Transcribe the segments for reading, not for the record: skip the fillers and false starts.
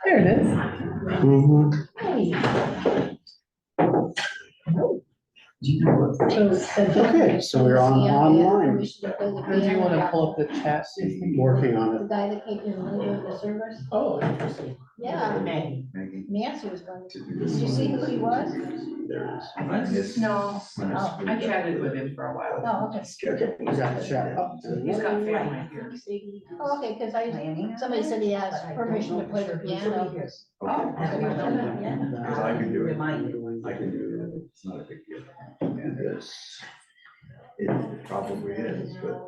There it is. Okay, so we're online. Do you want to pull up the chat? Working on The it. guy that came in the middle of the service? Oh, interesting. Yeah, Maggie. Nancy was going, did you see who he was? There it is. No, Oh, I chatted with him for a while. oh, okay. Okay, we got the chat up. He's got family here. Oh, okay, because somebody said he has permission to play the piano. Oh, So he was gonna- yeah. Because I can do it. Remind I can do it, it's not a big deal. And it probably is, but.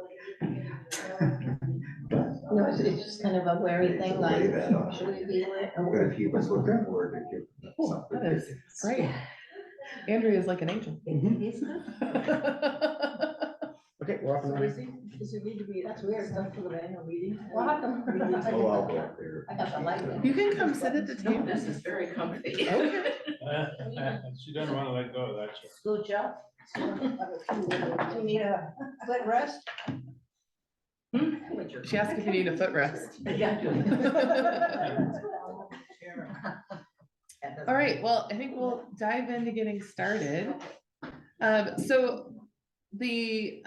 No, it's just kind of a wary thing, like, Weigh that off. should we be aware? But if he was looking forward to give Oh, something. that is great. Andrea is like an angel. Okay, we're up and running. Does it need to be, that's weird stuff for the annual meeting. Well, how come? Oh, I'll go up there. I got the light. You can come sit at the No, table. this is very comfy. Okay. She doesn't want to let go of that chair. Scooch up. Do you need a foot rest? She asked if you need a footrest. All right, well, I think we'll dive into getting started. So the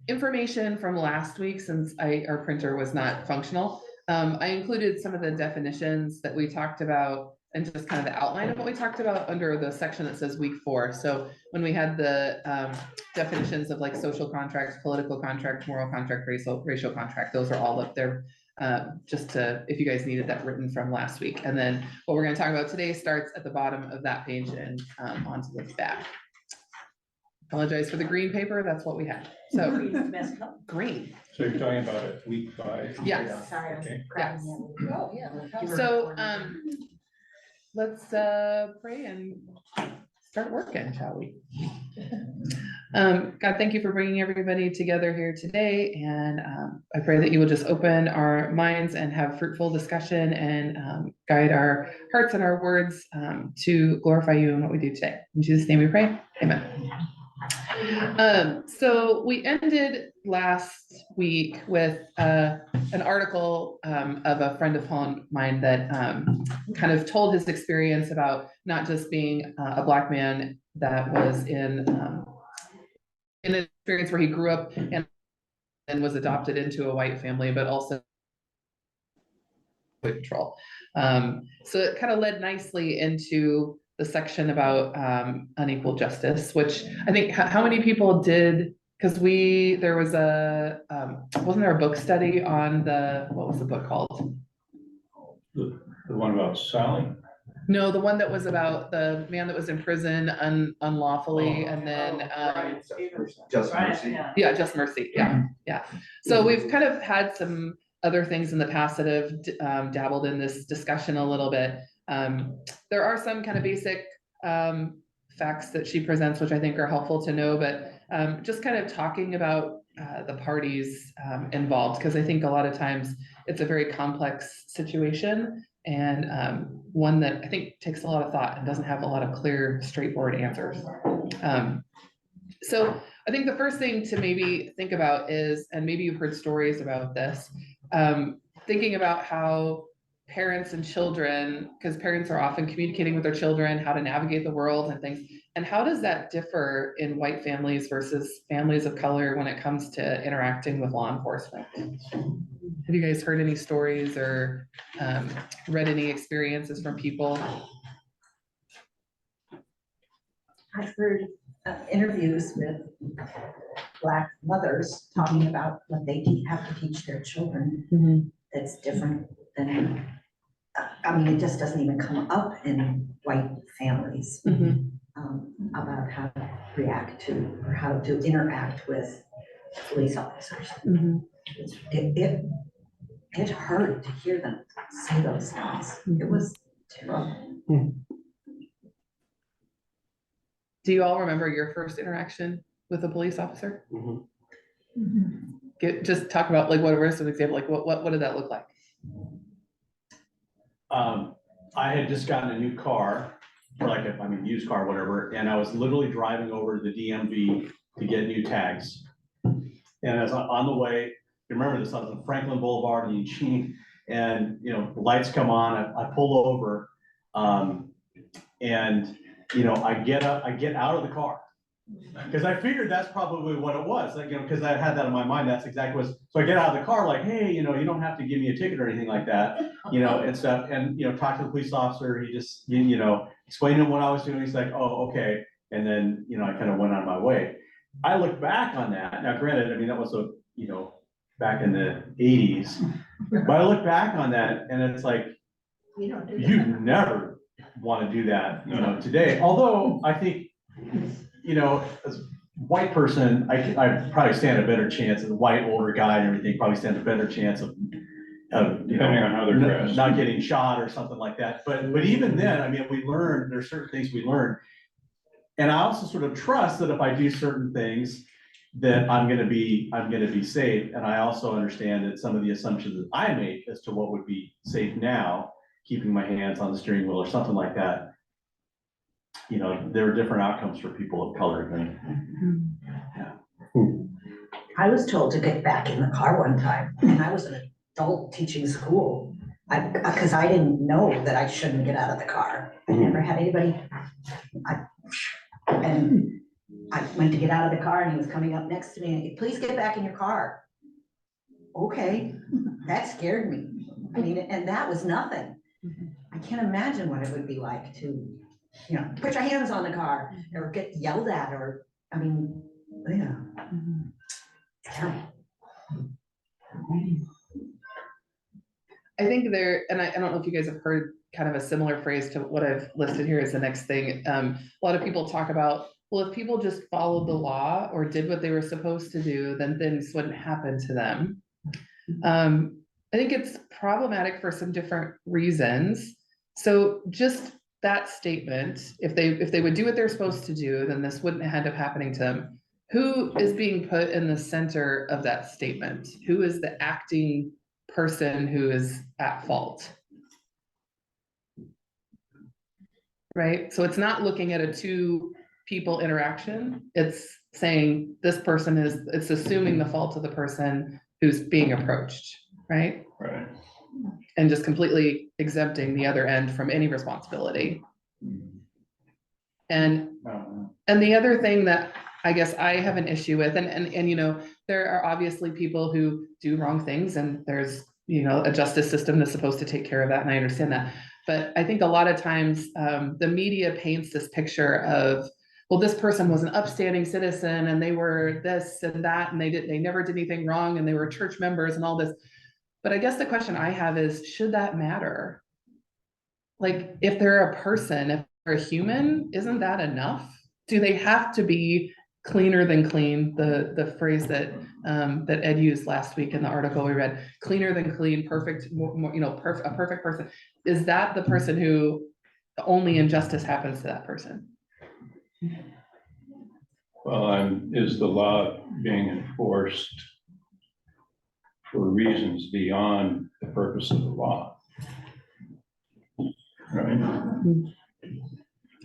information from last week, since our printer was not functional, I included some of the definitions that we talked about and just kind of the outline of what we talked about under the section that says week 4. So when we had the definitions of like social contracts, political contract, moral contract, racial contract, those are all up there. Just to, if you guys needed that written from last week. And then what we're going to talk about today starts at the bottom of that page and onto the back. Apologize for the green paper, that's what we had. So green. So you're talking about it week 5? Yes. Sorry. Okay. Yes. Oh, yeah. So let's pray and start working, shall we? God, thank you for bringing everybody together here today. And I pray that you will just open our minds and have fruitful discussion and guide our hearts and our words to glorify you in what we do today. In Jesus' name we pray, amen. So we ended last week with an article of a friend of mine that kind of told his experience about not just being a Black man that was in an experience where he grew up and was adopted into a white family, but also control. So it kind of led nicely into the section about unequal justice, which I think how many people did, because there was wasn't there a book study on what was the book called? The one about Sally? No, the one that was about the man that was in prison unlawfully and then, Just mercy. yeah, Just Mercy, yeah. So we've kind of had some other things in the past that have dabbled in this discussion a little bit. There are some kind of basic facts that she presents, which I think are helpful to know, but just kind of talking about the parties involved, because I think a lot of times it's a very complex situation and one that I think takes a lot of thought and doesn't have a lot of clear, straightforward answers. So I think the first thing to maybe think about is, and maybe you've heard stories about this, thinking about how parents and children, because parents are often communicating with their children, how to navigate the world and things, and how does that differ in white families versus families of color when it comes to interacting with law enforcement? Have you guys heard any stories or read any experiences from people? I've heard interviews with Black mothers talking about what they have to teach their children that's different than, I mean, it just doesn't even come up in white families about how to react to or how to interact with police officers. It hurt to hear them say those things. It was terrible. Do you all remember your first interaction with a police officer? Just talk about like what was an example, like what did that look like? I had just gotten a new car, or like used car, whatever, and I was literally driving over to the DMV to get new tags. And as on the way, you remember this, I was on Franklin Boulevard in Eugene, and, you know, the lights come on, I pull over, and, you know, I get out of the car. Cause I figured that's probably what it was, like, you know, cause I had that in my mind, that's exactly what, so I get out of the car like, hey, you know, you don't have to give me a ticket or anything like that, you know, and stuff, and, you know, talk to the police officer, he just, you know, explained to him what I was doing, he's like, oh, okay, and then, you know, I kind of went on my way. I look back on that, now granted, I mean, that was you know, back in the 80s, but I look back on that, and it's like, You don't do you that. never wanna do that, you know, today, although I think, you know, as a white person, I probably stand a better chance, as a white older guy and everything, probably stand a better chance of, you know, Depending on how they're dressed. not getting shot or something like that, but even then, I mean, we learn, there's certain things we learn. And I also sort of trust that if I do certain things, that I'm gonna be safe, and I also understand that some of the assumptions that I make as to what would be safe now, keeping my hands on the steering wheel or something like that, you know, there are different outcomes for people of color than. I was told to get back in the car one time, and I was an adult teaching school. Because I didn't know that I shouldn't get out of the car. I never had anybody, and I went to get out of the car and he was coming up next to me and, please get back in your car. Okay, that scared me. I mean, and that was nothing. I can't imagine what it would be like to, you know, put your hands on the car or get yelled at, or, I mean, yeah. Terrible. I think and I don't know if you guys have heard kind of a similar phrase to what I've listed here as the next thing. A lot of people talk about, well, if people just followed the law or did what they were supposed to do, then things wouldn't happen to them. I think it's problematic for some different reasons. So just that statement, if they would do what they're supposed to do, then this wouldn't end up happening to them. Who is being put in the center of that statement? Who is the acting person who is at fault? Right? So it's not looking at a two people interaction. It's saying this person it's assuming the fault of the person who's being approached, right? Right. And just completely exempting the other end from any responsibility. And the other thing that I guess I have an issue with, and you know, there are obviously people who do wrong things, and there's, you know, a justice system that's supposed to take care of that, and I understand that. But I think a lot of times the media paints this picture of, well, this person was an upstanding citizen and they were this and that, and they never did anything wrong, and they were church members and all this. But I guess the question I have is, should that matter? Like, if they're a person, if they're a human, isn't that enough? Do they have to be cleaner than clean? The phrase that that Ed used last week in the article we read, cleaner than clean, perfect, you know, a perfect person. Is that the person who only injustice happens to that person? Well, is the law being enforced for reasons beyond the purpose of the law? Right?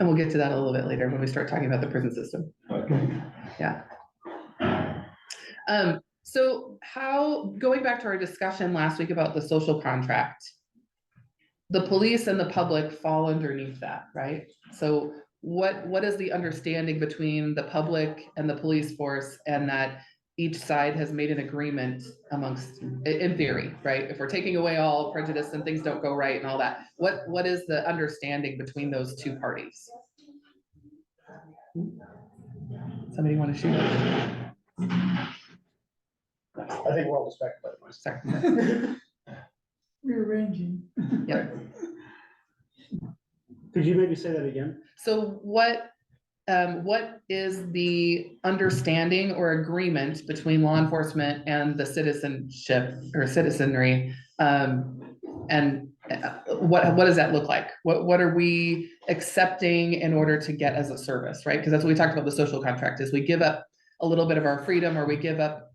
And we'll get to that a little bit later when we start talking about the prison system. Okay. Yeah. So going back to our discussion last week about the social contract, the police and the public fall underneath that, right? So what is the understanding between the public and the police force, and that each side has made an agreement amongst, in theory, right? If we're taking away all prejudice and things don't go right and all that, what is the understanding between those two parties? Somebody want to shoot? I think we're all distracted by the noise. Sorry. Rearranging. Yep. Could you maybe say that again? So what is the understanding or agreement between law enforcement and the citizenship or citizenry? And what does that look like? What are we accepting in order to get as a service, right? Because that's what we talked about, the social contract, is we give up a little bit of our freedom, or we give up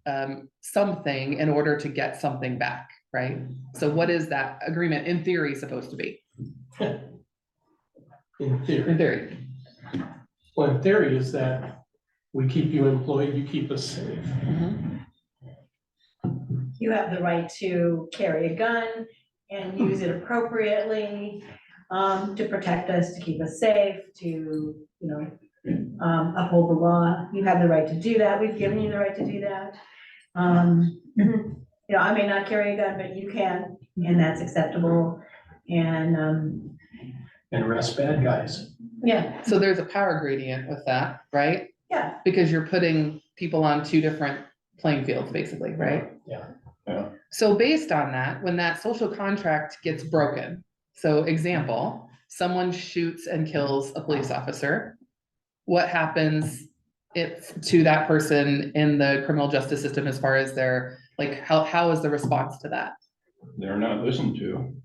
something in order to get something back, right? So what is that agreement in theory supposed to be? In theory. In theory. Well, in theory is that we keep you employed, you keep us safe. Mhm. you have the right to carry a gun and use it appropriately, to protect us, to keep us safe, to, uphold the law. You have the right to do that. We've given you the right to do that. I may not carry a gun, but you can, and that's acceptable. And, And arrest bad guys. yeah, So there's a power gradient with that, right? yeah, Because you're putting people on two different playing fields, basically, right? Yeah. Yeah. So based on that, when that social contract gets broken, so example, someone shoots and kills a police officer, what happens if to that person in the criminal justice system as far as their, like, how is the response to that? They're not listened to.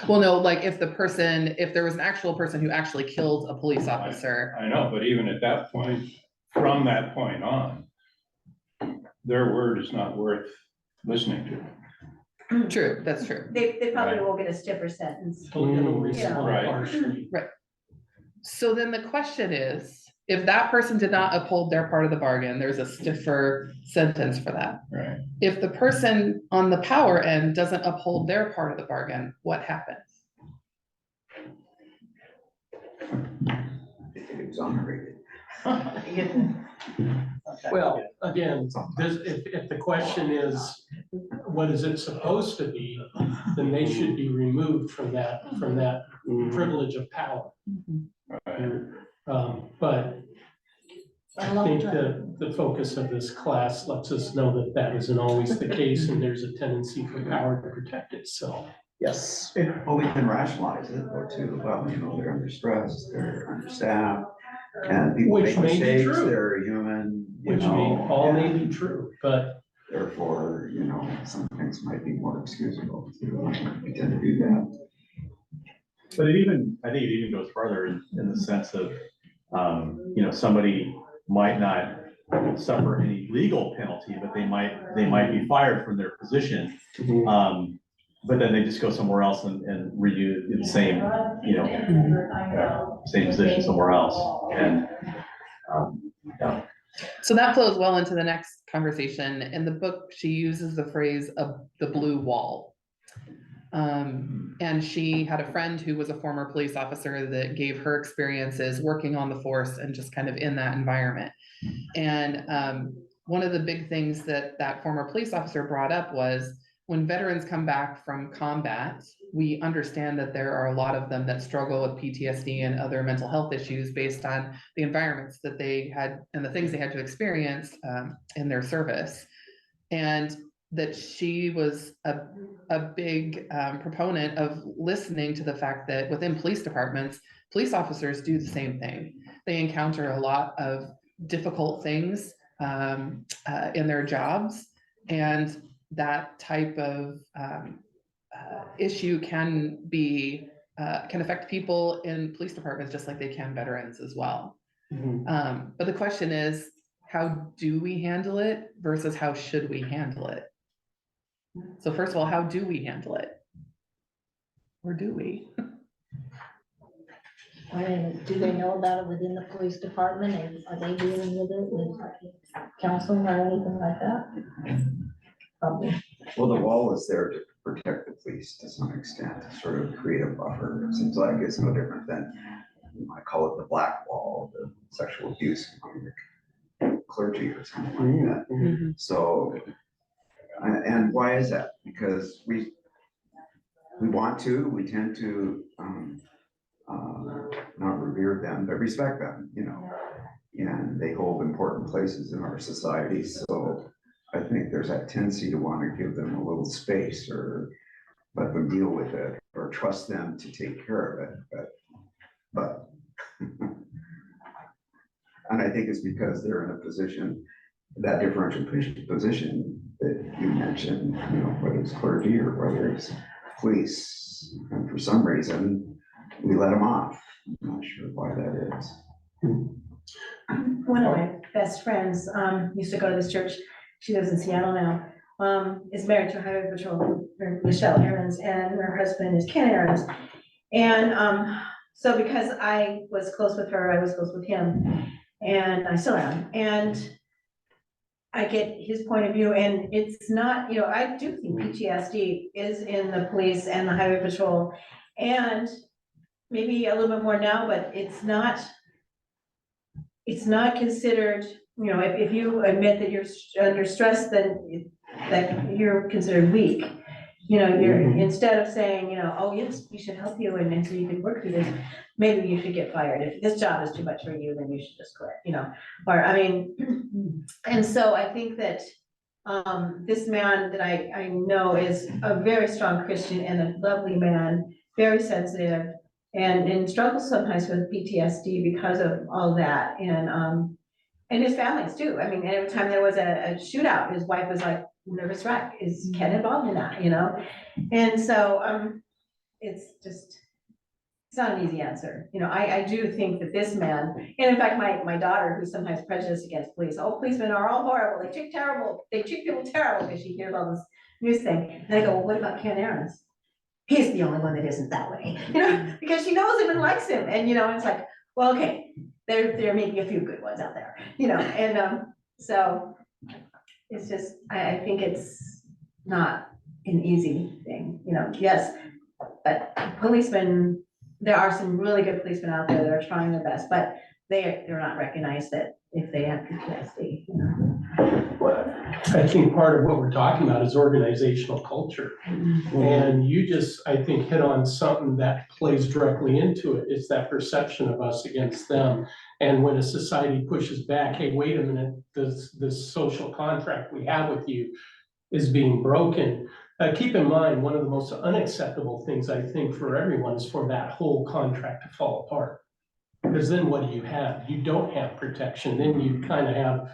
Well, no, like if there was an actual person who actually killed a police officer, I know, but even at that point, from that point on, their word is not worth listening to. true, that's true. they probably Right. will get a stiffer sentence. It'll respond Right. harshly. So then the question is, if that person did not uphold their part of the bargain, there's a stiffer sentence for that. Right. If the person on the power end doesn't uphold their part of the bargain, what happens? They get exonerated. Well, again, if the question is, what is it supposed to be, then they should be removed from that privilege of power. Right. But I think the focus of this class lets us know that that isn't always the case, and there's a tendency for power to protect itself. Yes. Well, we can rationalize it though too. Well, they're under stress, they're understaffed, and people Which make may be mistakes, true. they're human, Which may be true, but therefore, some things might be more excusable. We tend to do that. But I think it even goes further in the sense of, somebody might not suffer any legal penalty, but they might be fired from their position. But then they just go somewhere else and redo the same, same position somewhere else. And, So that flows well into the next conversation. In the book, she uses the phrase of the blue wall. And she had a friend who was a former police officer that gave her experiences working on the force and just kind of in that environment. And one of the big things that former police officer brought up was, when veterans come back from combat, we understand that there are a lot of them that struggle with PTSD and other mental health issues based on the environments that they had and the things they had to experience in their service. And that she was a big proponent of listening to the fact that within police departments, police officers do the same thing. They encounter a lot of difficult things in their jobs, and that type of issue can affect people in police departments just like they can veterans as well. But the question is, how do we handle it versus how should we handle it? So first of all, how do we handle it? Or do we? I mean, do they know about it within the police department, and are they dealing with it with counseling or anything like that? Probably. Well, the wall is there to protect the police to some extent, to sort of create a buffer. It seems like it's no different than, I call it the black wall, the sexual abuse among the clergy or something like that. So, and why is that? Because we tend to not revere them, but respect them, and they hold important places in our society. So I think there's that tendency to want to give them a little space or let them deal with it or trust them to take care of it. But and I think it's because they're in a position, that differential position that you mentioned, whether it's clergy or whether it's police, and for some reason, we let them off. I'm not sure why that is. One of my best friends used to go to this church. She lives in Seattle now. Is married to a highway patrol, Michelle Aarons, and her husband is Ken Aarons. And so because I was close with her, I was close with him, and I still am. And I get his point of view, and it's not, you know, I do think PTSD is in the police and the highway patrol. And maybe a little bit more now, but it's not considered, you know, if you admit that you're under stress, then that you're considered weak. You know, you're, instead of saying, you know, oh, yes, we should help you and so you can work through this, maybe you should get fired. If this job is too much for you, then you should just quit, you know, or, I mean, and so I think that this man that I know is a very strong Christian and a lovely man, very sensitive, and struggles sometimes with PTSD because of all that, and his families too. I mean, every time there was a shootout, his wife was like, nervous wreck, is Ken involved in that, you know? And so, it's not an easy answer. You know, I do think that this man, and in fact, my daughter, who's sometimes prejudiced against police, oh, policemen are all horrible, they treat people terrible, because she hears all this news thing. And I go, well, what about Ken Aarons? He's the only one that isn't that way, you know, because she knows him and likes him. And, you know, it's like, well, okay, there may be a few good ones out there, you know, and, so it's just, I think it's not an easy thing, you know, yes, but policemen, there are some really good policemen out there that are trying their best, but they're not recognized that if they have PTSD, you know. I think part of what we're talking about is organizational culture. And you just, I think, hit on something that plays directly into it. It's that perception of us against them. And when a society pushes back, hey, wait a minute, this social contract we have with you is being broken. Keep in mind, one of the most unacceptable things, I think, for everyone is for that whole contract to fall apart. Because then what do you have? You don't have protection. Then you kind of have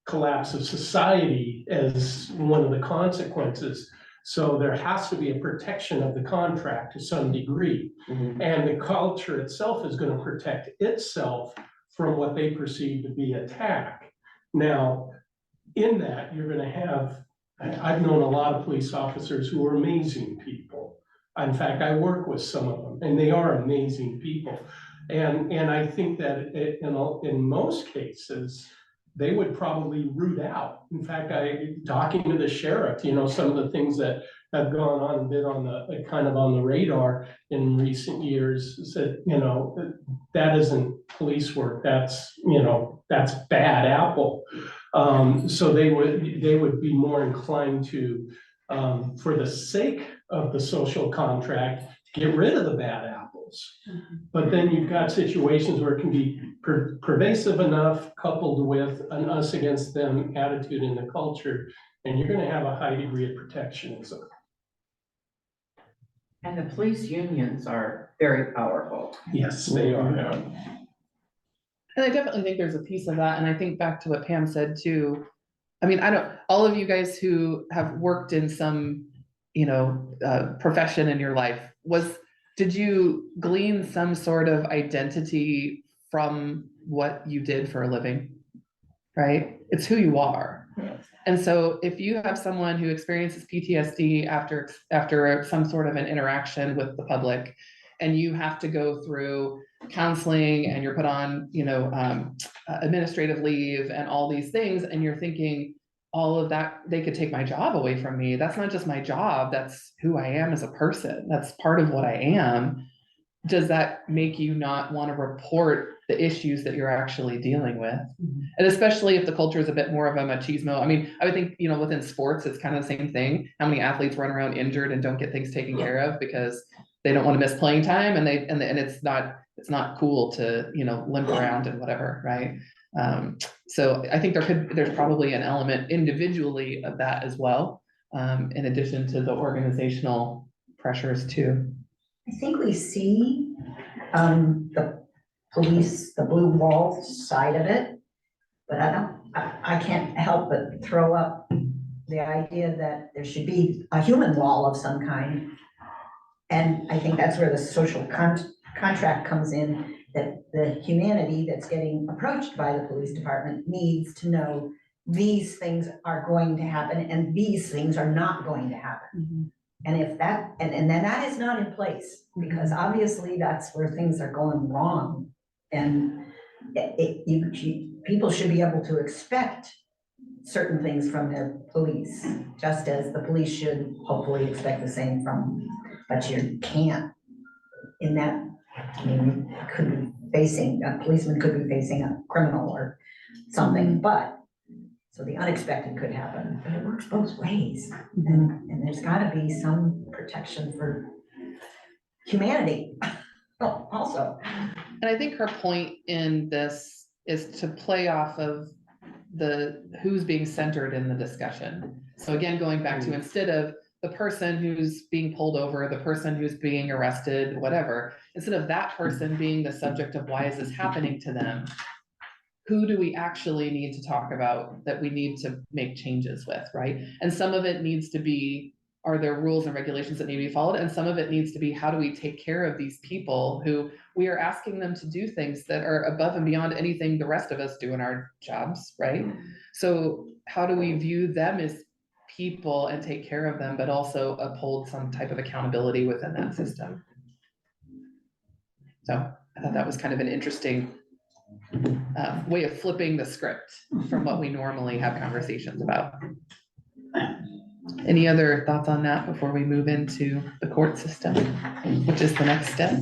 collapse of society as one of the consequences. So there has to be a protection of the contract to some degree. And the culture itself is going to protect itself from what they perceive to be attack. Now, in that, you're going to have, I've known a lot of police officers who are amazing people. In fact, I work with some of them, and they are amazing people. And I think that in most cases, they would probably root out. In fact, talking to the sheriff, you know, some of the things that have gone on and been on the kind of on the radar in recent years said, you know, that isn't police work. That's, you know, that's bad apple. So they would be more inclined to, for the sake of the social contract, get rid of the bad apples. But then you've got situations where it can be pervasive enough, coupled with an us against them attitude in the culture, and you're gonna have a high degree of protectionism. And the police unions are very powerful. Yes, they are. And I definitely think there's a piece of that, and I think back to what Pam said too. I mean, all of you guys who have worked in some, you know, profession in your life, did you glean some sort of identity from what you did for a living? Right? It's who you are. And so if you have someone who experiences PTSD after some sort of an interaction with the public, and you have to go through counseling and you're put on, you know, administrative leave and all these things, and you're thinking all of that, they could take my job away from me. That's not just my job, that's who I am as a person. That's part of what I am. Does that make you not want to report the issues that you're actually dealing with? And especially if the culture is a bit more of a machismo. I mean, I would think, you know, within sports, it's kind of the same thing. How many athletes run around injured and don't get things taken care of because they don't want to miss playing time, and it's not cool to, you know, limp around and whatever, right? So I think there's probably an element individually of that as well, in addition to the organizational pressures too. I think we see the police, the blue wall side of it, but I can't help but throw up the idea that there should be a human wall of some kind. And I think that's where the social contract comes in, that the humanity that's getting approached by the police department needs to know these things are going to happen and these things are not going to happen. And if that, and then that is not in place, because obviously that's where things are going wrong. And people should be able to expect certain things from their police, just as the police should hopefully expect the same from, but you can't. In that, I mean, you could be facing, a policeman could be facing a criminal or something, but, so the unexpected could happen, but it works both ways. And there's gotta be some protection for humanity also. And I think her point in this is to play off of the who's being centered in the discussion. So again, going back to instead of the person who's being pulled over, the person who's being arrested, whatever, instead of that person being the subject of why is this happening to them, who do we actually need to talk about that we need to make changes with, right? And some of it needs to be, are there rules and regulations that need to be followed? And some of it needs to be, how do we take care of these people who we are asking them to do things that are above and beyond anything the rest of us do in our jobs, right? So how do we view them as people and take care of them, but also uphold some type of accountability within that system? So I thought that was kind of an interesting way of flipping the script from what we normally have conversations about. Any other thoughts on that before we move into the court system, which is the next step?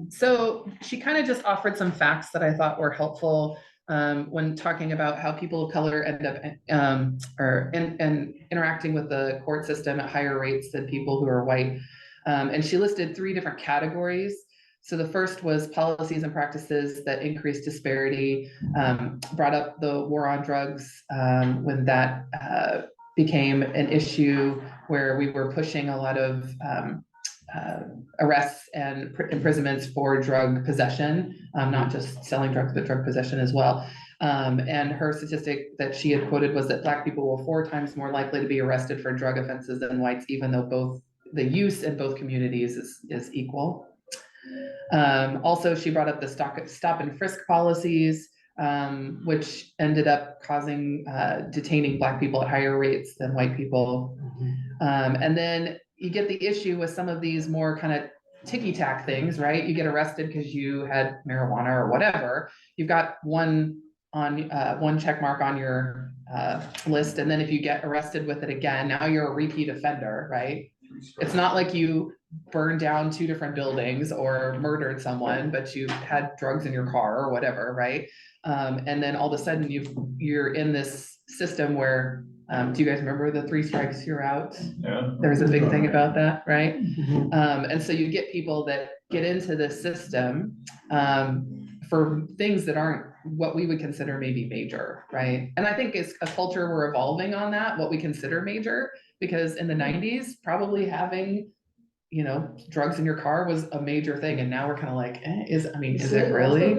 So she kind of just offered some facts that I thought were helpful when talking about how people of color end up interacting with the court system at higher rates than people who are white. And she listed 3 different categories. So the first was policies and practices that increase disparity, brought up the war on drugs when that became an issue where we were pushing a lot of arrests and imprisonments for drug possession, not just selling drugs, but drug possession as well. And her statistic that she had quoted was that Black people were 4 times more likely to be arrested for drug offenses than whites, even though both the use in both communities is equal. Also, she brought up the stop and frisk policies, which ended up causing detaining Black people at higher rates than white people. And then you get the issue with some of these more kind of ticky-tack things, right? You get arrested because you had marijuana or whatever. You've got one check mark on your list, and then if you get arrested with it again, now you're a repeat offender, right? It's not like you burned down 2 different buildings or murdered someone, but you had drugs in your car or whatever, right? And then all of a sudden you're in this system where, do you guys remember the 3 strikes you're out? Yeah. There was a big thing about that, right? And so you get people that get into this system for things that aren't what we would consider maybe major, right? And I think it's a culture we're evolving on that, what we consider major, because in the 90s, probably having, you know, drugs in your car was a major thing. And now we're kind of like, is it really?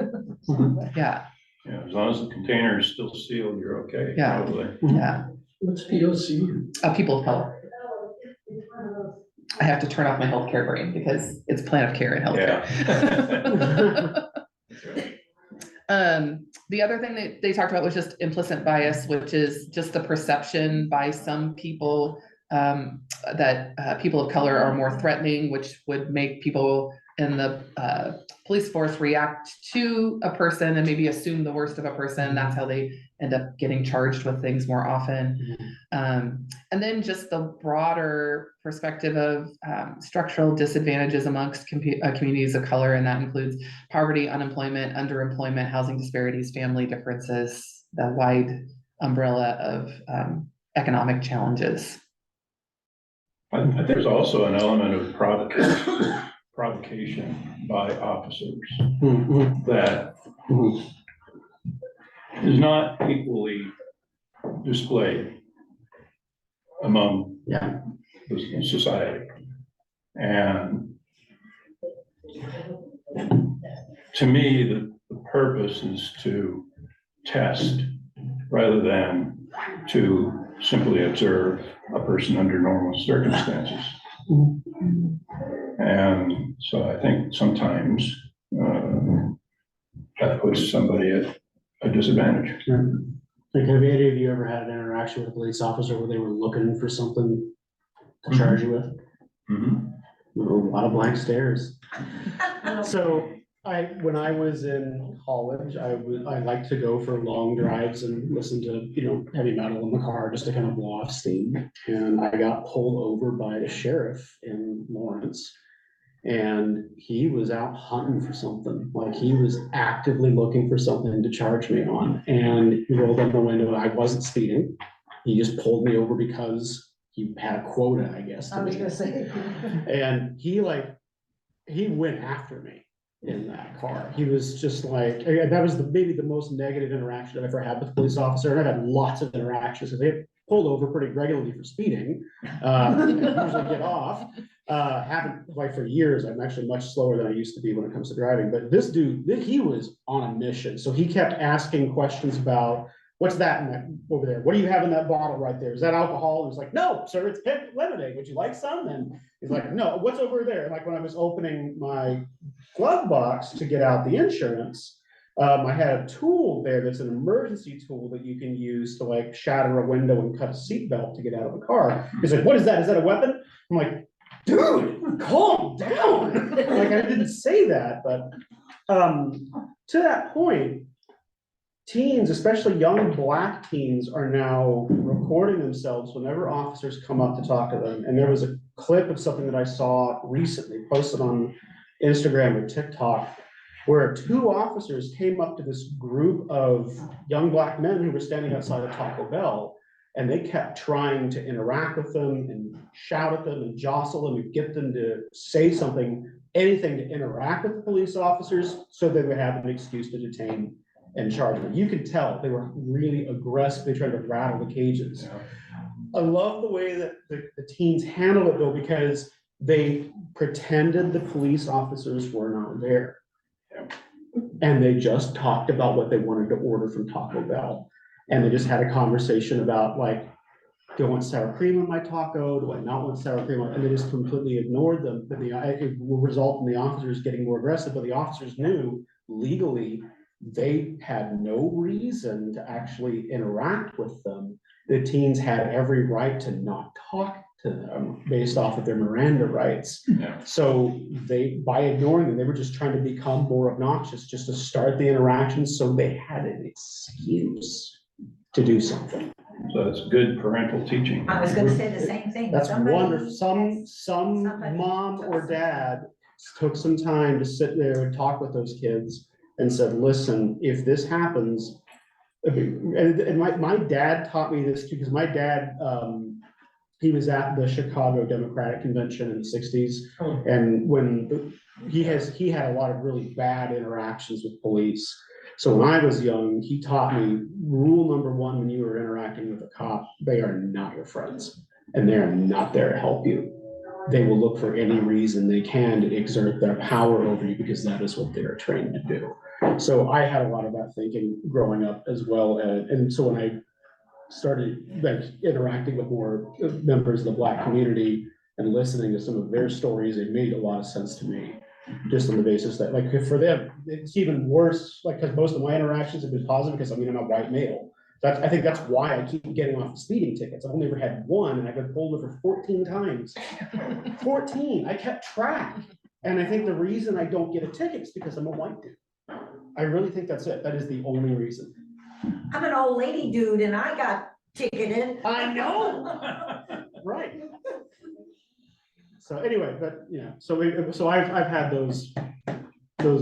Yeah. Yeah, as long as the container is still sealed, you're okay, Yeah. probably. Yeah. What's POC? People of color. I have to turn off my healthcare brain because it's plan of care in healthcare. The other thing that they talked about was just implicit bias, which is just the perception by some people that people of color are more threatening, which would make people in the police force react to a person and maybe assume the worst of a person. That's how they end up getting charged with things more often. And then just the broader perspective of structural disadvantages amongst communities of color, and that includes poverty, unemployment, underemployment, housing disparities, family differences, the wide umbrella of economic challenges. I think there's also an element of provocation by officers that is not equally displayed among the society. And to me, the purpose is to test rather than to simply observe a person under normal circumstances. And so I think sometimes that puts somebody at a disadvantage. Like, have any of you ever had an interaction with a police officer where they were looking for something to charge you with? A lot of blank stares. So when I was in college, I liked to go for long drives and listen to, heavy metal in the car just to kind of blow off steam. And I got pulled over by the sheriff in Lawrence. And he was out hunting for something, like he was actively looking for something to charge me on. And he rolled up the window. I wasn't speeding. He just pulled me over because he had a quota, I guess. I was gonna say. And he went after me in that car. He was just like, that was maybe the most negative interaction I've ever had with a police officer. And I've had lots of interactions because they get pulled over pretty regularly for speeding. And usually get off. Haven't like for years. I'm actually much slower than I used to be when it comes to driving. But this dude, he was on a mission. So he kept asking questions about, what's that in that over there? What do you have in that bottle right there? Is that alcohol? And it's like, no, sir, it's pink lemonade. Would you like some? And he's like, no, what's over there? And like when I was opening my glove box to get out the insurance, I had a tool there that's an emergency tool that you can use to like shatter a window and cut a seatbelt to get out of the car. He's like, what is that? Is that a weapon? I'm like, dude, calm down. Like I didn't say that, but to that point, teens, especially young Black teens, are now recording themselves whenever officers come up to talk to them. And there was a clip of something that I saw recently posted on Instagram or TikTok, where two officers came up to this group of young Black men who were standing outside of Taco Bell, and they kept trying to interact with them and shout at them and jostle them and get them to say something, anything to interact with the police officers so they would have an excuse to detain and charge them. You could tell they were really aggressively trying to rattle the cages. I love the way that the teens handle it though, because they pretended the police officers were not there. And they just talked about what they wanted to order from Taco Bell. And they just had a conversation about like, do I want sour cream on my taco? Do I not want sour cream? And they just completely ignored them. But it will result in the officers getting more aggressive, but the officers knew legally they had no reason to actually interact with them. The teens had every right to not talk to them based off of their Miranda rights. Yeah. So by ignoring them, they were just trying to become more obnoxious, just to start the interaction so they had an excuse to do something. So that's good parental teaching. I was gonna say the same thing. That's Somebody wonderful. Some somebody mom or took dad took some time to sit there and talk with those kids and said, listen, if this happens, and my dad taught me this too, because my dad, he was at the Chicago Democratic Convention in the 60s. And when he had a lot of really bad interactions with police. So when I was young, he taught me rule number one, when you are interacting with a cop, they are not your friends and they are not there to help you. They will look for any reason they can to exert their power over you because that is what they are trained to do. So I had a lot of that thinking growing up as well. And so when I started like interacting with more members of the Black community and listening to some of their stories, it made a lot of sense to me. Just on the basis that like for them, it's even worse, like because most of my interactions have been positive because I'm a white male. I think that's why I keep getting off the speeding tickets. I've only ever had one and I've been pulled over 14 times. 14, I kept track. And I think the reason I don't get a ticket is because I'm a white dude. I really think that's it. That is the only reason. I'm an old lady dude and I got ticketed. I know. Right. So anyway, but so I've had those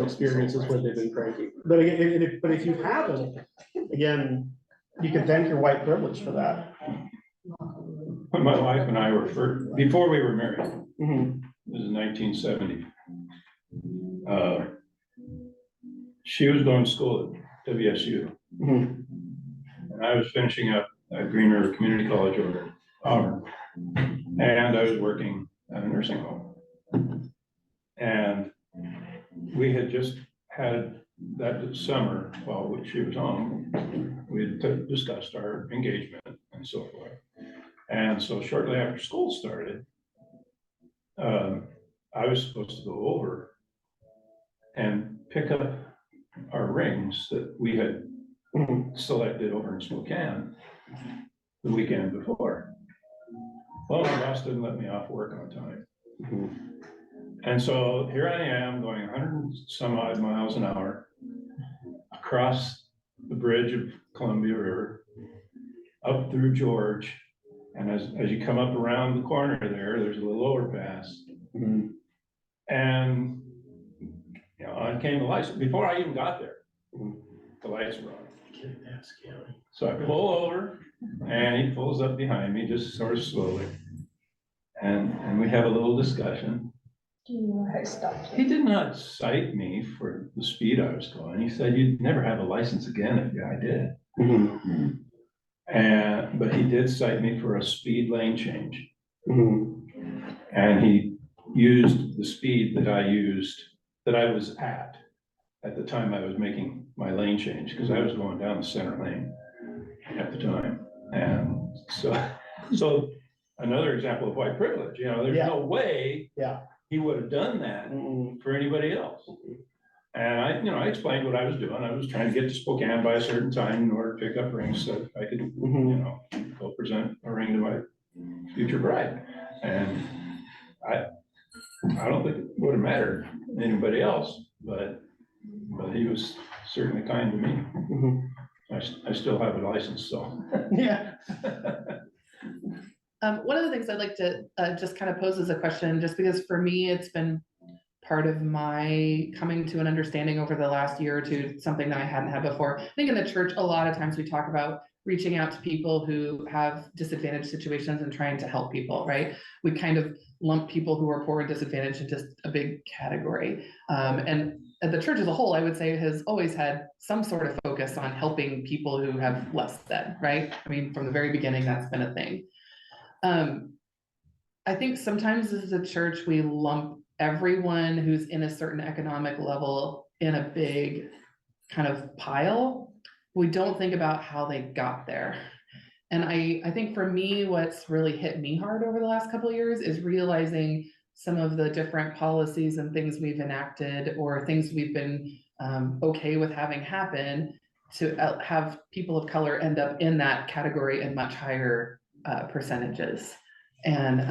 experiences where they've been cranky. But again, but if you haven't, again, you can thank your white privilege for that. When my wife and I were before we were married, Mhm. this is 1970. She was going to school at WSU. Mhm. And I was finishing up at Green River Community College over in Auburn. And I was working at a nursing home. And we had just had that summer, while she was home, we had discussed our engagement and so forth. And so shortly after school started, I was supposed to go over and pick up our rings that we had selected over in Spokane the weekend before. Well, my boss didn't let me off work on time. And so here I am going 100 and some odd miles an hour across the bridge of Columbia River, up through George. And as you come up around the corner there's a little overpass. And, you know, on came the lights. Before I even got there, the lights were on. So I pull over and he pulls up behind me, just sort of slowly. And we have a little discussion. He did not cite me for the speed I was going. He said, "You'd never have a license again if I did." But he did cite me for a speed lane change. And he used the speed that I was at the time I was making my lane change, because I was going down the center lane at the time. And so another example of white privilege, you know, there's no way he would have done that for anybody else. And I explained what I was doing. I was trying to get to Spokane by a certain time in order to pick up rings so I could, go present a ring to my future bride. And I don't think it would have mattered to anybody else, but he was certainly kind to me. I still have a license, so. Yeah. One of the things I'd like to just kind of pose as a question, just because for me, it's been part of my coming to an understanding over the last year or two, something that I hadn't had before. I think in the church, a lot of times we talk about reaching out to people who have disadvantaged situations and trying to help people, right? We kind of lump people who are poor and disadvantaged into a big category. And the church as a whole, I would say, has always had some sort of focus on helping people who have less than, right? I mean, from the very beginning, that's been a thing. I think sometimes as a church, we lump everyone who's in a certain economic level in a big kind of pile. We don't think about how they got there. And I think for me, what's really hit me hard over the last couple of years is realizing some of the different policies and things we've enacted or things we've been okay with having happen to have people of color end up in that category in much higher percentages. And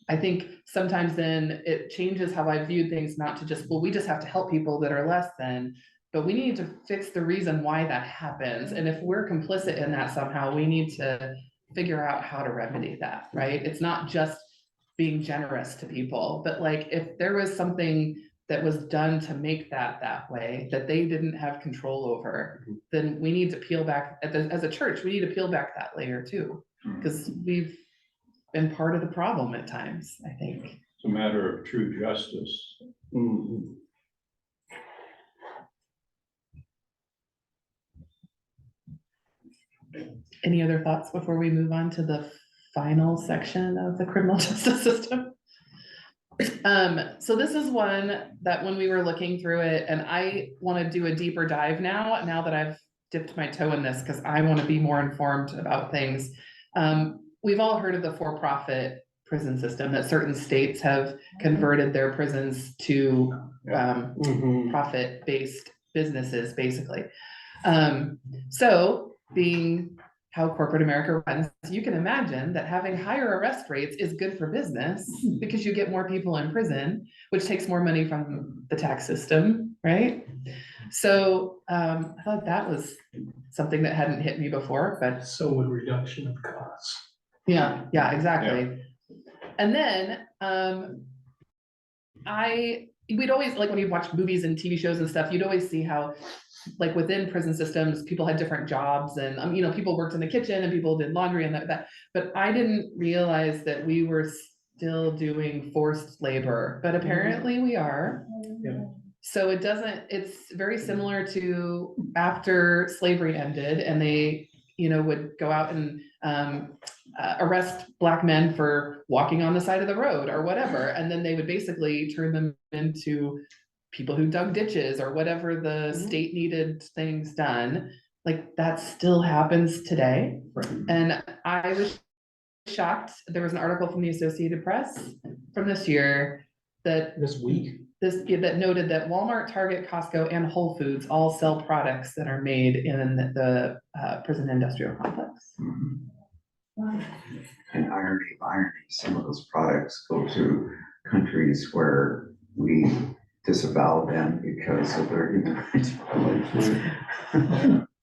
I think sometimes then it changes how I view things, not to just, well, we just have to help people that are less than, but we need to fix the reason why that happens. And if we're complicit in that somehow, we need to figure out how to remedy that, right? It's not just being generous to people, but like if there was something that was done to make that way, that they didn't have control over, then we need to peel back, as a church, we need to peel back that layer too, because we've been part of the problem at times, I think. It's a matter of true justice. Any other thoughts before we move on to the final section of the criminal justice system? So this is one that when we were looking through it, and I want to do a deeper dive now that I've dipped my toe in this, because I want to be more informed about things. We've all heard of the for-profit prison system, that certain states have converted their prisons to profit-based businesses, basically. So being how corporate America runs, you can imagine that having higher arrest rates is good for business because you get more people in prison, which takes more money from the tax system, right? So I thought that was something that hadn't hit me before, but So would reduction of costs. yeah, exactly. And then we'd always, like when you watch movies and TV shows and stuff, you'd always see how like within prison systems, people had different jobs and, people worked in the kitchen and people did laundry and that, but I didn't realize that we were still doing forced labor, but apparently we are. Yeah. So it's very similar to after slavery ended and they, would go out and arrest Black men for walking on the side of the road or whatever. And then they would basically turn them into people who dug ditches or whatever the state needed things done. Like that still happens today. Right. And I was shocked. There was an article from the Associated Press from this year that noted that Walmart, Target, Costco, and Whole Foods all sell products that are made in the prison industrial complex. And irony of irony, some of those products go to countries where we disavow them because of their human rights violations.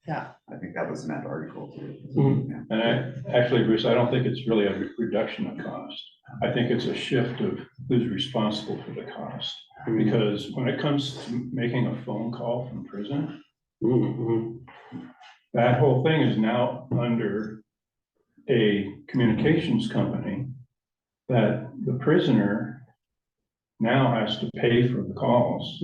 Yeah. I think that was in that article too. Mhm. And actually, Bruce, I don't think it's really a reduction of cost. I think it's a shift of who's responsible for the cost. Because when it comes to making a phone call from prison, Mhm. that whole thing is now under a communications company that the prisoner now has to pay for the calls.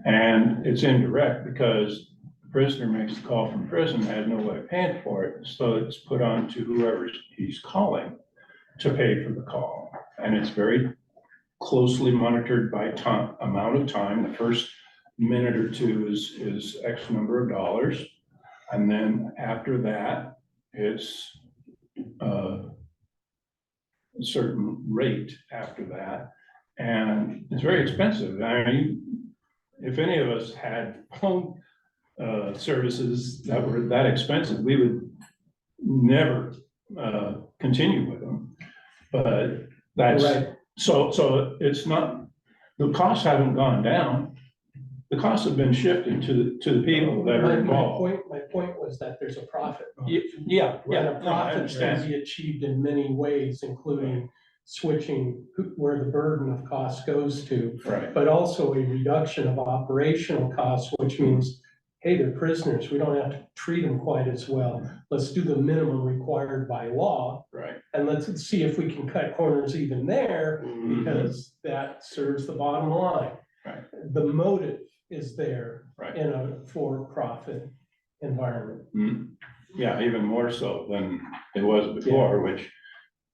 And it's indirect because the prisoner makes the call from prison, has no way of paying for it. So it's put on to whoever he's calling to pay for the call. And it's very closely monitored by time, amount of time. The first minute or two is X number of dollars. And then after that, it's a certain rate after that. And it's very expensive. I mean, if any of us had phone services that were that expensive, we would never continue with them. But that's, Right. so it's not, the costs haven't gone down. The costs have been shifted to the people that are involved. My point was that there's a profit. Yeah, And yeah, a no, I profit can understand. be achieved in many ways, including switching where the burden of cost goes to, Right, but also a reduction of operational costs, which means, hey, they're prisoners, we don't have to treat them quite as well. Let's do the minimum required by law, right. and let's see if we can cut corners even there, Mhm. because that serves the bottom line. Right. The motive is there Right. in a for-profit environment. Mm. Yeah, even more so than it was before, which,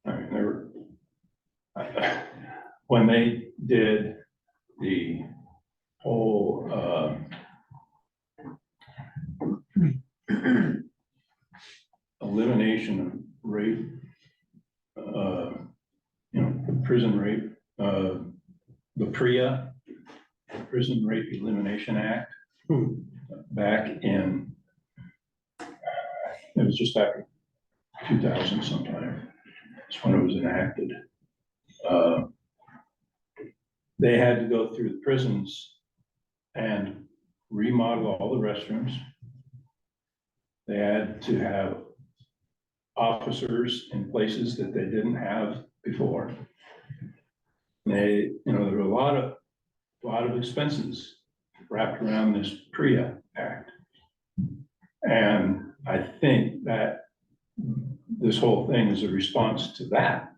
I mean, there were, when they did the whole, elimination of rape, prison rape, the PREA, Prison Rape Elimination Act, back in, it was just after 2000 sometime, that's when it was enacted. They had to go through the prisons and remodel all the restrooms. They had to have officers in places that they didn't have before. They, there were a lot of expenses wrapped around this PREA Act. And I think that this whole thing is a response to that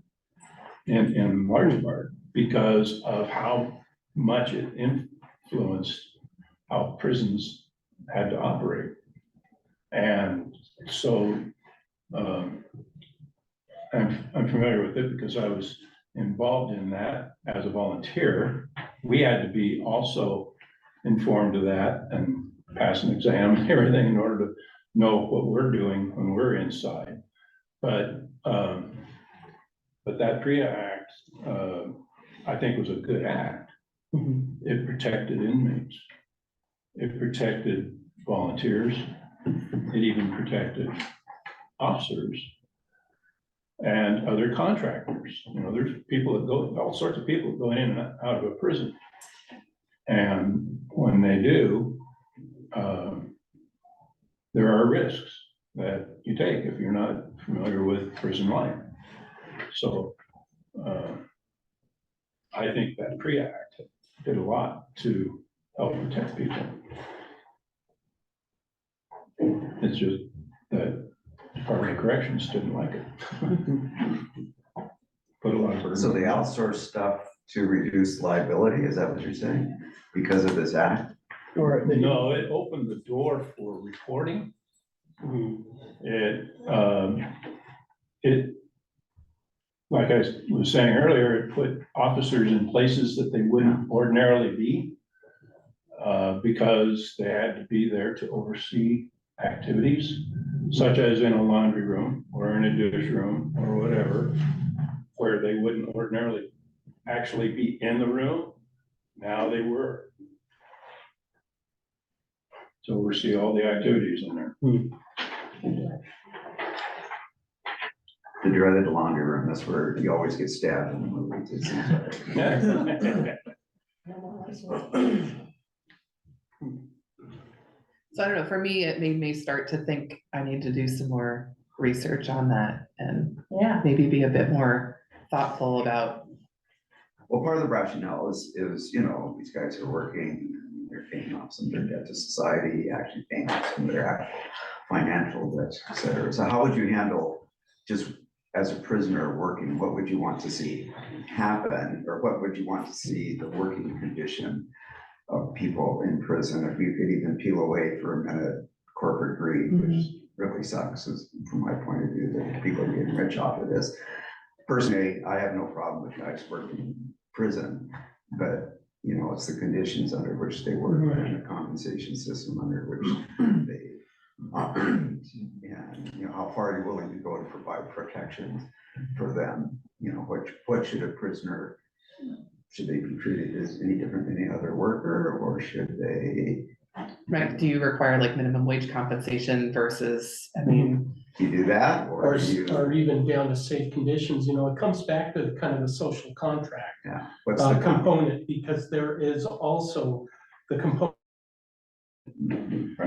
in large part because of how much it influenced how prisons had to operate. And so I'm familiar with it because I was involved in that as a volunteer. We had to be also informed of that and pass an exam and everything in order to know what we're doing when we're inside. But that PREA Act, I think was a good act. It protected inmates. It protected volunteers. It even protected officers and other contractors. There's people that go, all sorts of people going in and out of a prison. And when they do, there are risks that you take if you're not familiar with prison life. So I think that PREA Act did a lot to help protect people. It's just that Department of Corrections didn't like it. Put a lot of burden. So they outsource stuff to reduce liability, is that what you're saying? Because of this act? Or No, it opened the door for reporting. It, like I was saying earlier, it put officers in places that they wouldn't ordinarily be because they had to be there to oversee activities, such as in a laundry room or in a dish room or whatever, where they wouldn't ordinarily actually be in the room. Now they were. To oversee all the activities in there. the dreaded laundry room. That's where you always get stabbed in the movies. It seems like. So I don't know, for me, it made me start to think I need to do some more research on that and Yeah. maybe be a bit more thoughtful about. Well, part of the rationale is, you know, these guys are working, they're paying off some of their debt to society, actually paying off some of their actual financial debts, et cetera. So how would you handle, just as a prisoner working, what would you want to see happen? Or what would you want to see the working condition of people in prison? If you could even peel away for a minute corporate greed, which really sucks, is from my point of view, that people are getting rich off of this. Personally, I have no problem with guys working in prison, but you know, it's the conditions under which they work and the compensation system under which they operate. And you know, how far are you willing to go to provide protection for them? You know, what should a prisoner, should they be treated as any different than any other worker, or should they? Right, do you require like minimum wage compensation versus, I mean, Do you do that, Or, or do you, or even down to safe conditions, you know, it comes back to kind of the social contract yeah, what's the component, because there is also the component.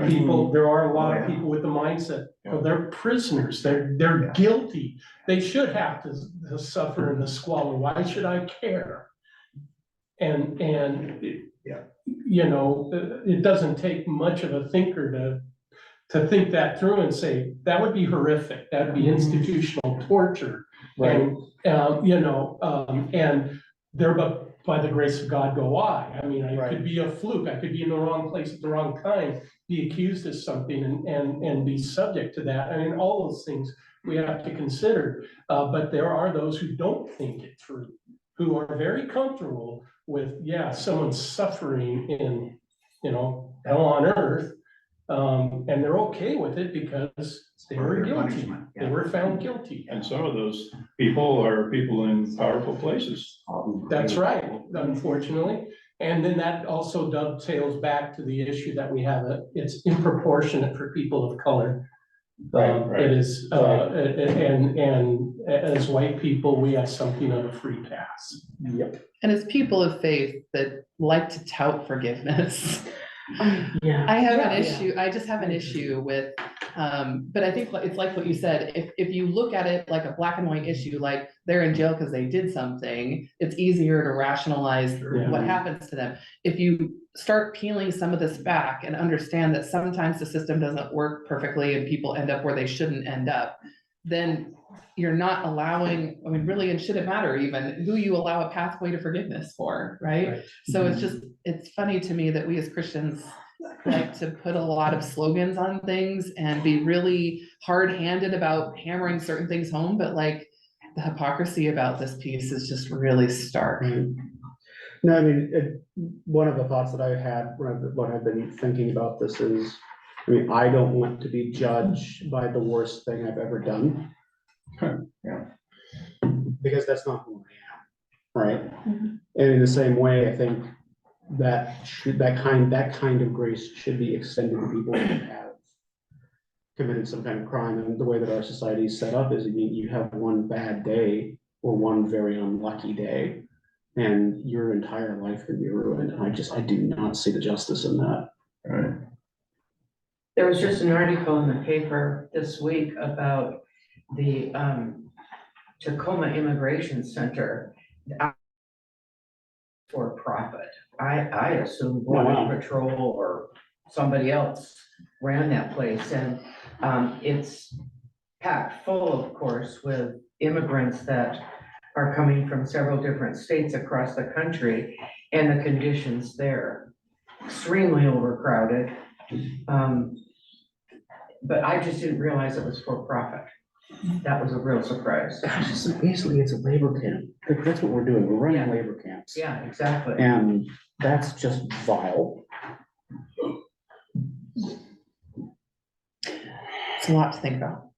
People, there are a lot of people with the mindset, well, they're prisoners, they're guilty. They should have to suffer in the squalor. Why should I care? And you know, it doesn't take much of a thinker to think that through and say, that would be horrific, that'd be institutional torture. And, you know, and there, but by the grace of God go I. I mean, I could be a fluke, I could be in the wrong place at the wrong time, be accused of something and be subject to that. I mean, all those things we have to consider. But there are those who don't think it through, who are very comfortable with, yeah, someone suffering in, you know, hell on earth. And they're okay with it because they were guilty. They were found guilty. And some of those people are people in powerful places. That's right, unfortunately. And then that also dovetails back to the issue that we have, it's disproportionate for people of color. Right. It is, and as white people, we have something of a free pass. Yep. and as people of faith that like to tout forgiveness. Yeah. I have an issue, I just have an issue with, but I think it's like what you said, if you look at it like a black and white issue, like they're in jail because they did something, it's easier to rationalize what happens to them. If you start peeling some of this back and understand that sometimes the system doesn't work perfectly and people end up where they shouldn't end up, then you're not allowing, I mean, really, it shouldn't matter even who you allow a pathway to forgiveness for, right? So it's just, it's funny to me that we as Christians like to put a lot of slogans on things and be really hard-handed about hammering certain things home, but like the hypocrisy about this piece is just really stark. No, I mean, one of the thoughts that I had when I've been thinking about this is, I mean, I don't want to be judged by the worst thing I've ever done. Because that's not who I am, right? And in the same way, I think that kind of grace should be extended to people who have committed some kind of crime. And the way that our society is set up is, I mean, you have one bad day or one very unlucky day, and your entire life can be ruined. And I do not see the justice in that. Right. There was just an article in the paper this week about the Tacoma Immigration Center for profit. I assume Border Patrol or somebody else ran that place, and it's packed full, of course, with immigrants that are coming from several different states across the country, and the conditions there extremely overcrowded. But I just didn't realize it was for profit. That was a real surprise. Gosh, basically it's a labor camp. That's what we're doing. We're running labor camps. Yeah, exactly. And that's just vile. It's a lot to think about.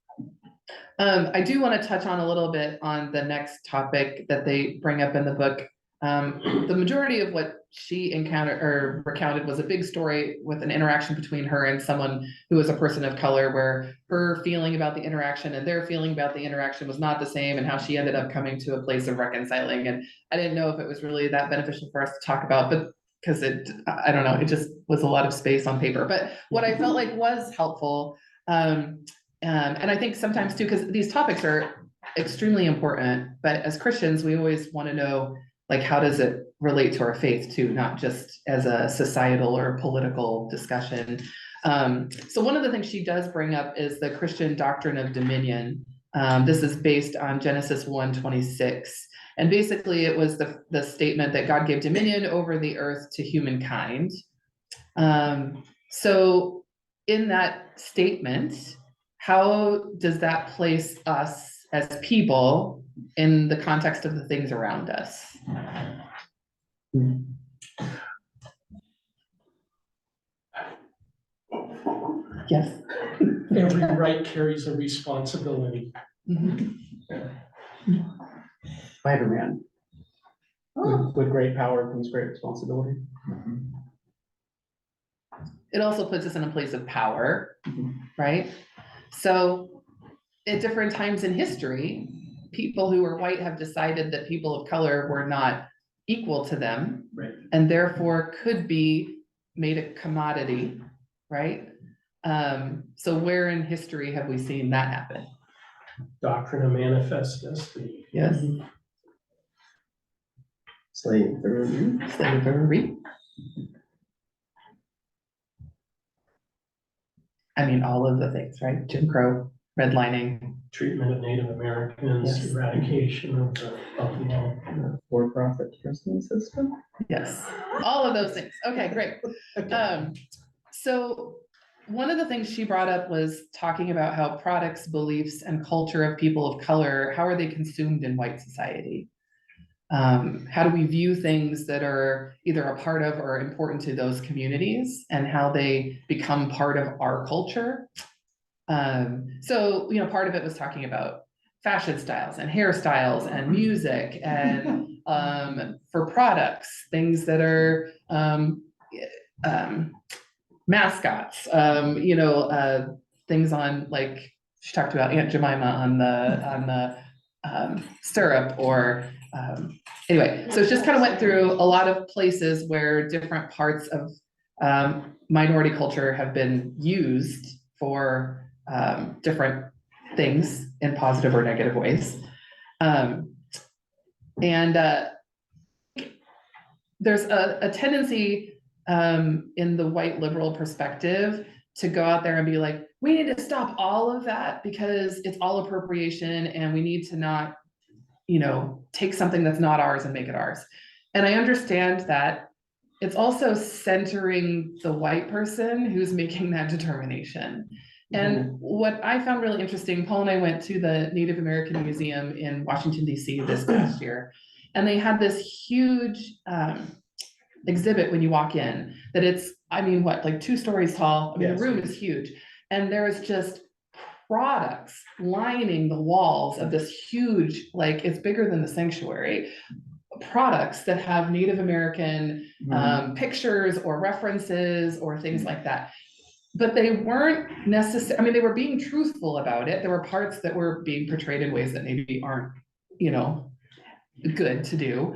I do want to touch on a little bit on the next topic that they bring up in the book, The majority of what she encountered or recounted was a big story with an interaction between her and someone who was a person of color, where her feeling about the interaction and their feeling about the interaction was not the same, and how she ended up coming to a place of reconciling. And I didn't know if it was really that beneficial for us to talk about, but because I don't know, it just was a lot of space on paper. But what I felt like was helpful, and I think sometimes too, because these topics are extremely important, but as Christians, we always want to know, like, how does it relate to our faith too, not just as a societal or political discussion. So one of the things she does bring up is the Christian doctrine of dominion. This is based on Genesis 1:26. And basically it was the statement that God gave dominion over the earth to humankind. So in that statement, how does that place us as people in the context of the things around us? Yes. Every right carries a responsibility. Spider-Man. With great power comes great responsibility. It also puts us in a place of power, right? So at different times in history, people who were white have decided that people of color were not equal to them, Right. and therefore could be made a commodity, right? So where in history have we seen that happen? Doctrine of manifest destiny. Yes. Slavery. I mean, all of the things, right? Jim Crow, redlining. Treatment of Native Americans, Yes. eradication of the law. For-profit prison system. Yes, all of those things. Okay, great. So one of the things she brought up was talking about how products, beliefs, and culture of people of color, how are they consumed in white society? How do we view things that are either a part of or important to those communities, and how they become part of our culture? So, you know, part of it was talking about fashion styles and hairstyles and music, and for products, things that are mascots, you know, things on, like, she talked about Aunt Jemima on the syrup, or anyway, so it just kind of went through a lot of places where different parts of minority culture have been used for different things in positive or negative ways. There's a tendency in the white liberal perspective to go out there and be like, we need to stop all of that because it's all appropriation, and we need to not, you know, take something that's not ours and make it ours. And I understand that. It's also centering the white person who's making that determination. And what I found really interesting, Paul and I went to the Native American Museum in Washington, DC this past year, and they had this huge exhibit when you walk in, that it's, I mean, what, like 2 stories tall? I mean, Yes. the room is huge. And there's just products lining the walls of this huge, like, it's bigger than the sanctuary, products that have Native American pictures or references or things like that. But they weren't necessarily, I mean, they were being truthful about it. There were parts that were being portrayed in ways that maybe aren't, you know, good to do.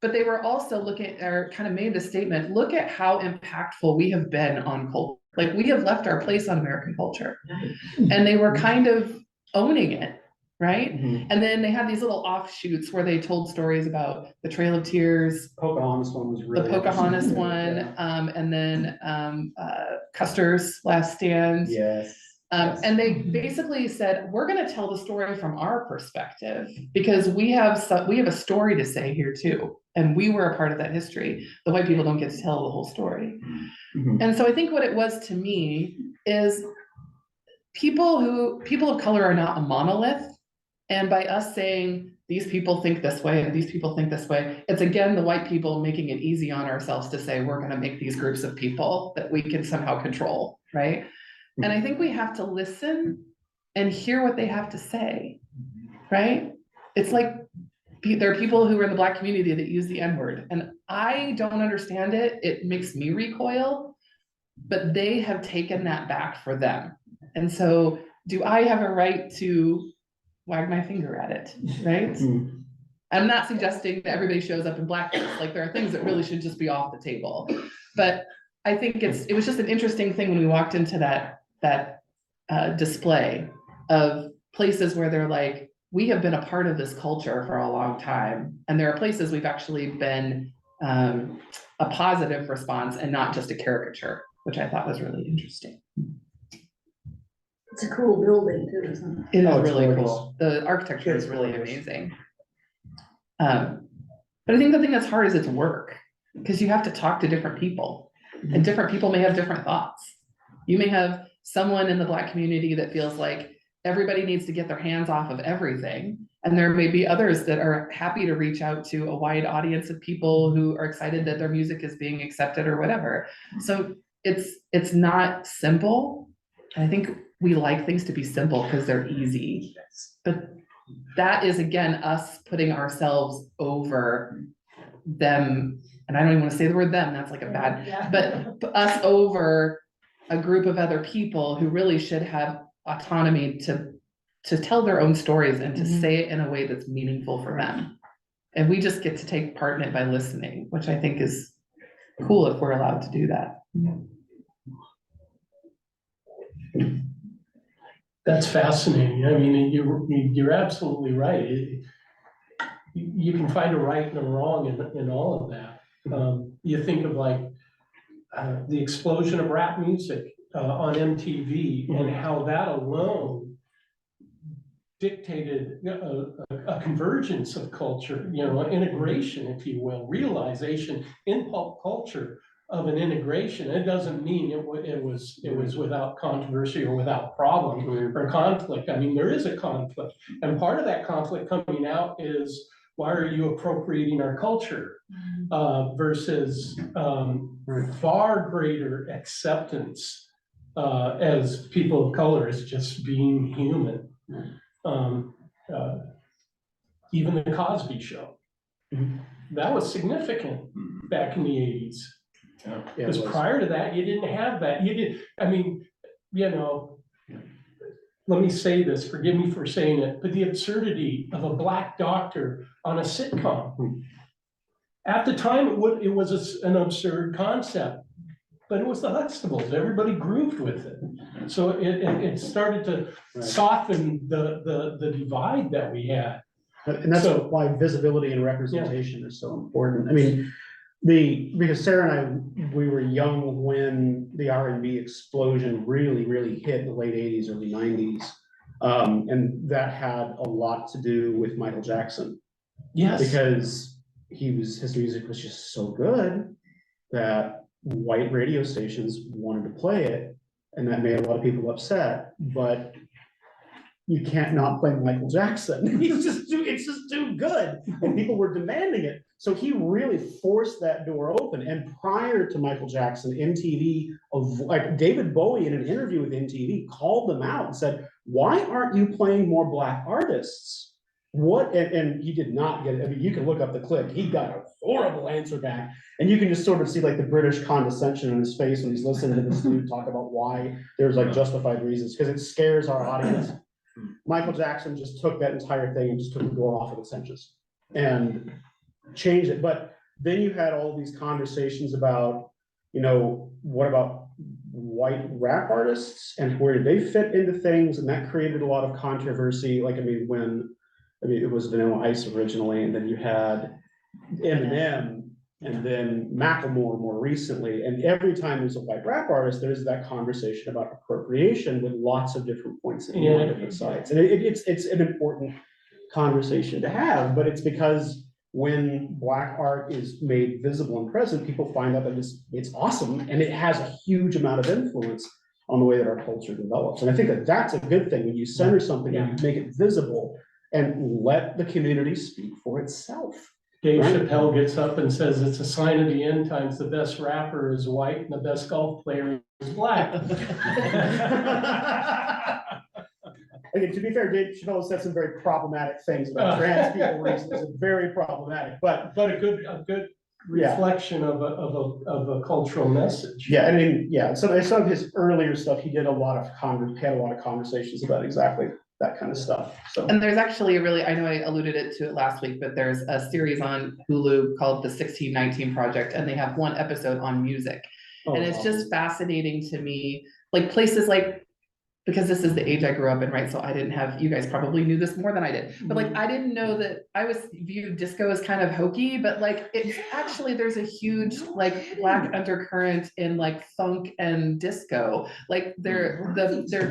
But they were also looking, or kind of made the statement, look at how impactful we have been on culture. Like, we have left our place on American culture. And they were kind of owning it, right? And then they had these little offshoots where they told stories about the Trail of Tears, Pocahontas one was really. the Pocahontas interesting. one, Yeah. and then Custer's Last Stand. Yes. And they basically said, we're going to tell the story from our perspective because we have a story to say here too. And we were a part of that history. The white people don't get to tell the whole story. And so I think what it was to me is people of color are not a monolith. And by us saying, these people think this way and these people think this way, it's again, the white people making it easy on ourselves to say, we're going to make these groups of people that we can somehow control, right? And I think we have to listen and hear what they have to say, right? It's like there are people who are in the Black community that use the N-word, and I don't understand it. It makes me recoil, but they have taken that back for them. And so do I have a right to wag my finger at it, right? I'm not suggesting that everybody shows up in blackface, like there are things that really should just be off the table. But I think it was just an interesting thing when we walked into that display of places where they're like, we have been a part of this culture for a long time. And there are places we've actually been a positive response and not just a caricature, which I thought was really interesting. It's a cool building too, isn't it? It Oh, is it's really gorgeous. cool. The architecture is It's really gorgeous. amazing. But I think the thing that's hard is it's work, because you have to talk to different people, and different people may have different thoughts. You may have someone in the Black community that feels like everybody needs to get their hands off of everything. And there may be others that are happy to reach out to a wide audience of people who are excited that their music is being accepted or whatever. So it's not simple. I think we like things to be simple because they're easy. But that is, again, us putting ourselves over them. And I don't even want to say the word them, that's like a bad, but us over a group of other people who really should have autonomy to tell their own stories and to say it in a way that's meaningful for them. And we just get to take part in it by listening, which I think is cool if we're allowed to do that. That's fascinating. I mean, you're absolutely right. You can find a right and a wrong in all of that. You think of like the explosion of rap music on MTV and how that alone dictated a convergence of culture, integration, if you will, realization in pop culture of an integration. It doesn't mean it was without controversy or without problem or conflict. I mean, there is a conflict, and part of that conflict coming out is, why are you appropriating our culture? Versus far greater acceptance as people of color as just being human. Even the Cosby Show, that was significant back in the 80s. Because prior to that, you didn't have that. Let me say this, forgive me for saying it, but the absurdity of a Black doctor on a sitcom. At the time, it was an absurd concept, but it was the Huxtables. Everybody grooved with it. So it started to soften the divide that we had. And that's why visibility and representation is so important. I mean, because Sarah and I, we were young when the R&B explosion really, really hit the late 80s, early 90s. And that had a lot to do with Michael Jackson. Yes. Because his music was just so good that white radio stations wanted to play it, and that made a lot of people upset. But you can't not play Michael Jackson. It's just too good, and people were demanding it. So he really forced that door open. And prior to Michael Jackson, MTV, like David Bowie in an interview with MTV, called them out and said, "Why aren't you playing more Black artists?" And he did not get it. I mean, you can look up the clip. He got a horrible answer back. And you can just sort of see like the British condescension in his face when he's listening to this dude talk about why there's like justified reasons, because it scares our audience. Michael Jackson just took that entire thing and just took the door off of its hinges and changed it. But then you had all these conversations about, what about white rap artists and where did they fit into things? And that created a lot of controversy. Like, it was Vanilla Ice originally, and then you had Eminem, and then Macklemore more recently. And every time there's a white rap artist, there's that conversation about appropriation with lots of different points of view on different sides. And it's an important conversation to have, but it's because when Black art is made visible and present, people find out that it's awesome, and it has a huge amount of influence on the way that our culture develops. And I think that that's a good thing when you center something and you make it visible and let the community speak for itself. Dave Chappelle gets up and says it's a sign of the end times. The best rapper is white and the best golf player is Black. to be fair, Dave Chappelle said some very problematic things about trans people recently, very problematic, but But a good Yeah. reflection of a cultural message. yeah, I mean, yeah, some of his earlier stuff, he did a lot of had a lot of conversations about exactly that kind of stuff, so. And there's actually a really, I know I alluded to it last week, but there's a series on Hulu called The 1619 Project, and they have one episode on music. And it's just fascinating to me, like places like, because this is the age I grew up in, right? So I didn't have, you guys probably knew this more than I did, but like, I didn't know that I was viewed disco as kind of hokey, but like, it's actually, there's a huge like Black undercurrent in like funk and disco. Like their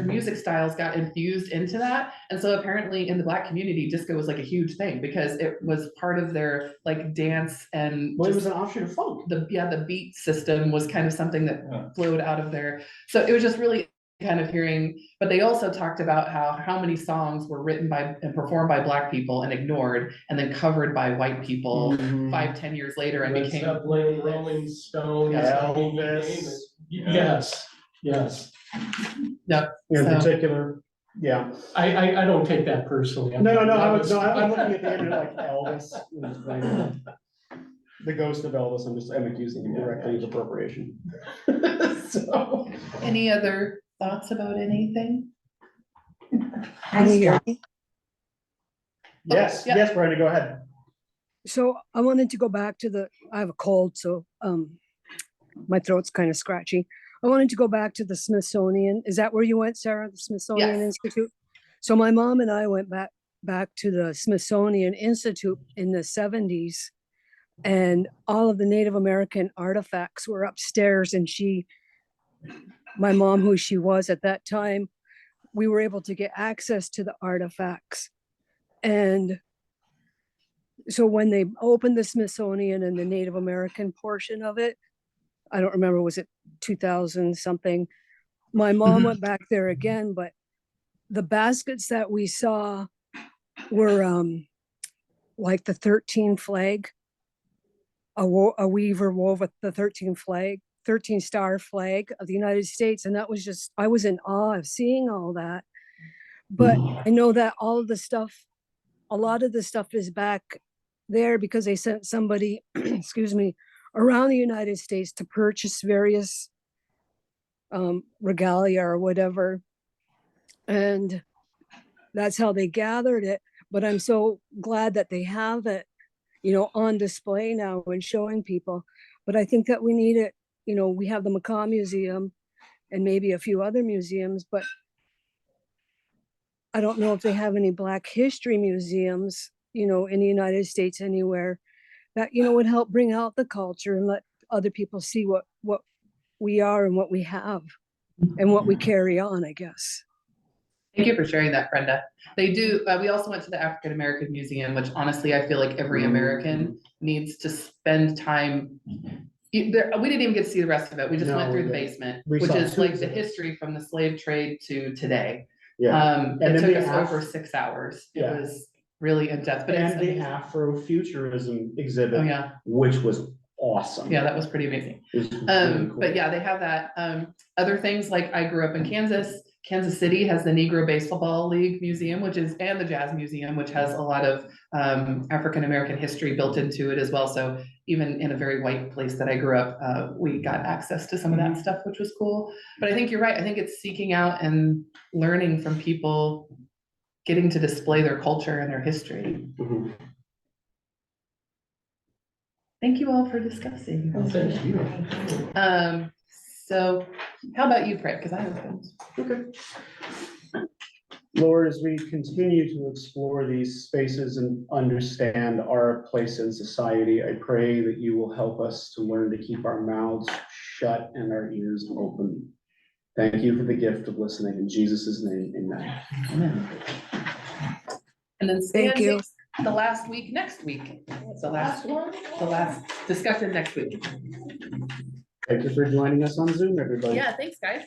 music styles got infused into that. And so apparently in the Black community, disco was like a huge thing because it was part of their like dance and Well, it was an offshoot of funk. the beat system was kind of something that Yeah. flowed out of there. So it was just really kind of hearing, but they also talked about how many songs were written by and performed by Black people and ignored and then covered by white people Mhm. 5-10 years later and Led became Zeppelin, Rolling Stones. I mean, you name it. Elvis. Yes, yes. In So- particular, yeah. I don't take that personally. No, I'm looking at the internet like Elvis. The ghost of Elvis, I'm accusing him directly of appropriation. So. any other thoughts about anything? Yes, yeah. yes, Brenda, go ahead. So I wanted to go back to I have a cold, so my throat's kind of scratchy. I wanted to go back to the Smithsonian. Is that where you went, Sarah? The Smithsonian Yes. Institute? So my mom and I went back to the Smithsonian Institute in the 70s, and all of the Native American artifacts were upstairs, and my mom, who she was at that time, we were able to get access to the artifacts. And so when they opened the Smithsonian and the Native American portion of it, I don't remember, was it 2000 something? My mom went back there again, but the baskets that we saw were like the 13 flag. A weaver wove the 13 star flag of the United States. And that was just, I was in awe of seeing all that. But I know that all of the stuff, a lot of the stuff is back there because they sent somebody, excuse me, around the United States to purchase various regalia or whatever. And that's how they gathered it. But I'm so glad that they have it, on display now and showing people. But I think that we need it, we have the Macaw Museum and maybe a few other museums, but I don't know if they have any Black history museums, in the United States anywhere that, would help bring out the culture and let other people see what we are and what we have and what we carry on, I guess. Thank you for sharing that, Brenda. They do, we also went to the African American Museum, which honestly, I feel like every American needs to spend time. We didn't even get to see the rest of it. We just went through the basement, which is like the history from the slave trade to today. Yeah. It then took the us over 6 hours. It Yeah. was really in depth, but it's And the amazing. Afrofuturism Oh, exhibit, yeah. which was awesome. Yeah, that was pretty amazing. It was really cool. But yeah, they have that. Other things like I grew up in Kansas. Kansas City has the Negro Baseball League Museum, and the Jazz Museum, which has a lot of African American history built into it as well. So even in a very white place that I grew up, we got access to some of that stuff, which was cool. But I think you're right. I think it's seeking out and learning from people, getting to display their culture and their history. Mhm. Thank you all for discussing. Thank you. So how about you, Pritt? Because I have things. Okay. Lord, as we continue to explore these spaces and understand our place in society, I pray that you will help us to learn to keep our mouths shut and our ears open. Thank you for the gift of listening. In Jesus' name, amen. Amen. And then Stan Thank you. takes the last week next week. It's the last discussion next week. Thank you for joining us on Zoom, everybody. Yeah, thanks, guys.